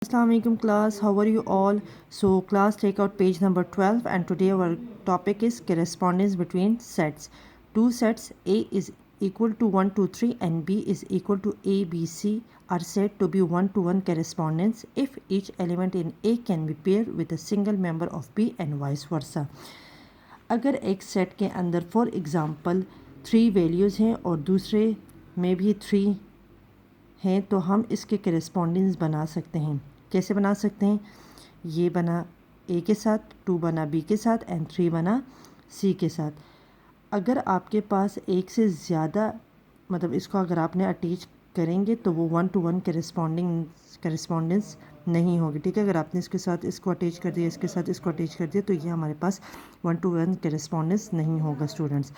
Assalamualaikum class, how are you all? So class, take out page number 12 and today our topic is correspondence between sets. Two sets A is equal to 1 2 3 and B is equal to A B C are said to be one-to-one correspondence if each element in A can be paired with a single member of B and vice versa. अगर एक set के अंदर for example 3 values हैं और दूसरे में भी 3 हैं तो हम इसके करस्पॉन्डेंस बना सकते हैं। कैसे बना सकते हैं? ये बना ए के साथ, 2 बना बी के साथ एंड 3 बना सी के साथ। अगर आपके पास एक से ज़्यादा मतलब इसको अगर आपने अटैच करेंगे तो वो 1-to-1 करस्पॉन्डेंस नहीं होगी। ठीक है, अगर आपने इसके साथ इसको अटैच कर दिया, इसके साथ इसको अटैच कर दिया तो ये हमारे पास 1-to-1 करस्पॉन्डेंस नहीं होगा students.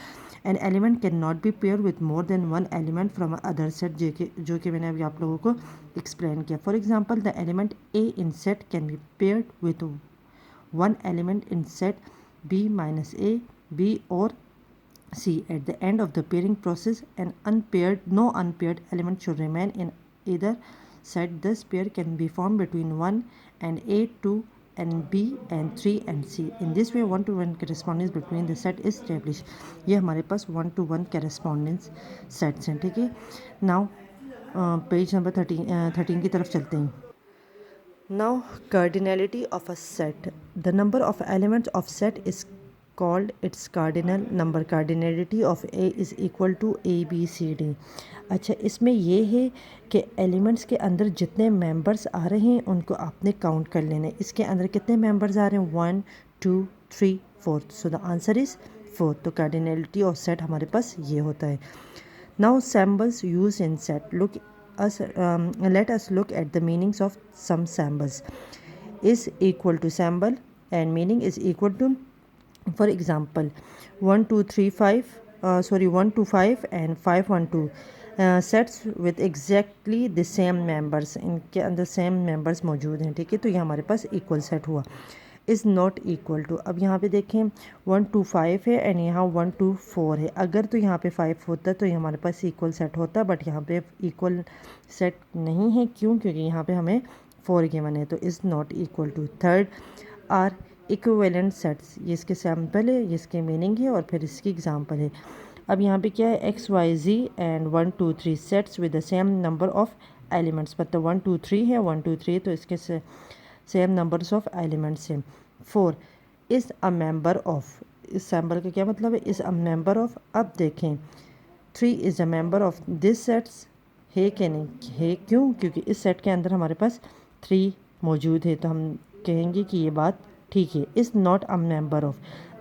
An element can not be pair with more than one element from other set, जो कि मैंने अभी आप लोगों को एक्सप्लेन किया। For example, the element A in set can be paired with one element in set B minus A, B और C. At the end of the pairing process, no unpaired element should remain in either set. This pair can be formed between 1 and A, 2 and B and 3 and C. In this way, 1-to-1 correspondence between the set is established. ये हमारे पास 1-to-1 correspondence sets हैं। ठीक है, now page number 13 की तरफ चलते हैं। Now, cardinality of a set. The number of elements of set is called its cardinal number. Cardinality of A is equal to A B C D. अच्छा, इसमें ये है कि एलिमेंट्स के अंदर जितने मेंबर्स आ रहे हैं उनको आपने काउंट कर लेना। इसके अंदर कितने मेंबर्स आ रहे हैं? 1 2 3 4। So the answer is 4। तो कार्डिनलिटी ऑफ सेट हमारे पास ये होता है। Now symbols use in set. Let us look at the meanings of some symbols. Is equal to symbol and meaning is equal to, for example, 1 2 3 5 1 2 5 and 5 1 2 sets with exactly the same members. इनके अंदर same members मौजूद हैं। ठीक है, तो ये हमारे पास equal set हुआ। इज़ नॉट इक्वल टू, अब यहाँ पे देखें 1 2 5 है एंड यहाँ 1 2 4 है। अगर तो यहाँ पे 5 होता तो ये हमारे पास इक्वल सेट होता, बट यहाँ पे इक्वल सेट नहीं है। क्यों? क्योंकि यहाँ पे हमें 4 गिवन है, तो is not equal to. Third are equivalent sets. ये इसके सैम्पल है, ये इसके मीनिंग है और फिर इसकी एग्जांपल है। अब यहाँ पे क्या है? X Y Z and 1 2 3 sets with the same number of elements. मतलब 1 2 3 है, 1 2 3 तो इसके सेम नंबर्स ऑफ एलिमेंट्स हैं। 4 इज़ अ मेंबर ऑफ। इस सैम्पल का क्या मतलब है? Is a member of. अब देखें 3 is a member of this sets, है कि नहीं है? क्यों? क्योंकि इस सेट के अंदर हमारे पास 3 मौजूद है, तो हम कहेंगे कि ये बात ठीक है। Is not a member of.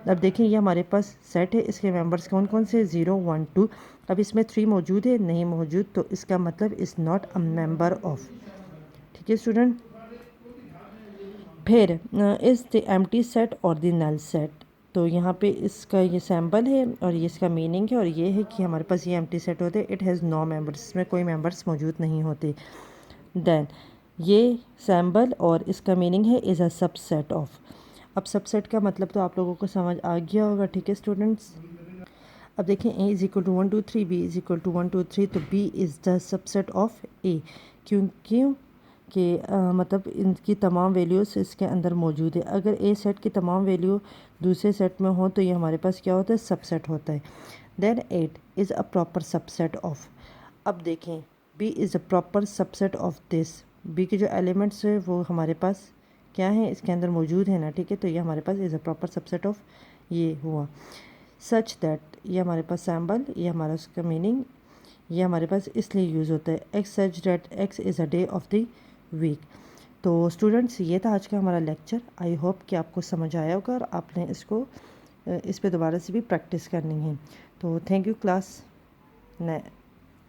अब देखें ये हमारे पास सेट है, इसके मेंबर्स कौन कौन से? 0 1 2। अब इसमें 3 मौजूद है, नहीं मौजूद, तो इसका मतलब is not a member of. ठीक है स्टूडेंट। फिर इज़ द एम्प्टी सेट और द नल सेट। तो यहाँ पे इसका ये सैम्पल है और ये इसका मीनिंग है और ये है कि हमारे पास ये एम्प्टी सेट होते हैं। इट हैज़ नो मेंबर्स, इसमें कोई मेंबर्स मौजूद नहीं होते। देन ये सैम्पल और इसका मीनिंग है इज़ अ सबसेट ऑफ। अब सबसेट का मतलब तो आप लोगों को समझ आ गया होगा। ठीक है स्टूडेंट्स। अब देखें A is equal to 1 2 3, B is equal to 1 2 3, तो B is the subset of A. क्योंकि मतलब इनकी तमाम वैल्यूज़ इसके अंदर मौजूद है। अगर ए सेट की तमाम वैल्यू दूसरे सेट में हो तो ये हमारे पास क्या होता है? सबसेट होता है। Then 8 is a proper subset of. अब देखें B is a proper subset of this. B के जो एलिमेंट्स है वो हमारे पास क्या है? इसके अंदर मौजूद है ना। ठीक है, तो ये हमारे पास is a proper subset of ये हुआ। सच दैट, ये हमारे पास सैम्बल, ये हमारा उसका मीनिंग, ये हमारे पास इसलिए यूज़ होता है। X such that X is a day of the week. तो स्टूडेंट्स ये था आज का हमारा लेक्चर। आई होप कि आपको समझ आया होगा और आपने इसको इस पे दोबारा से भी प्रैक्टिस करनी है। तो थैंक यू क्लास।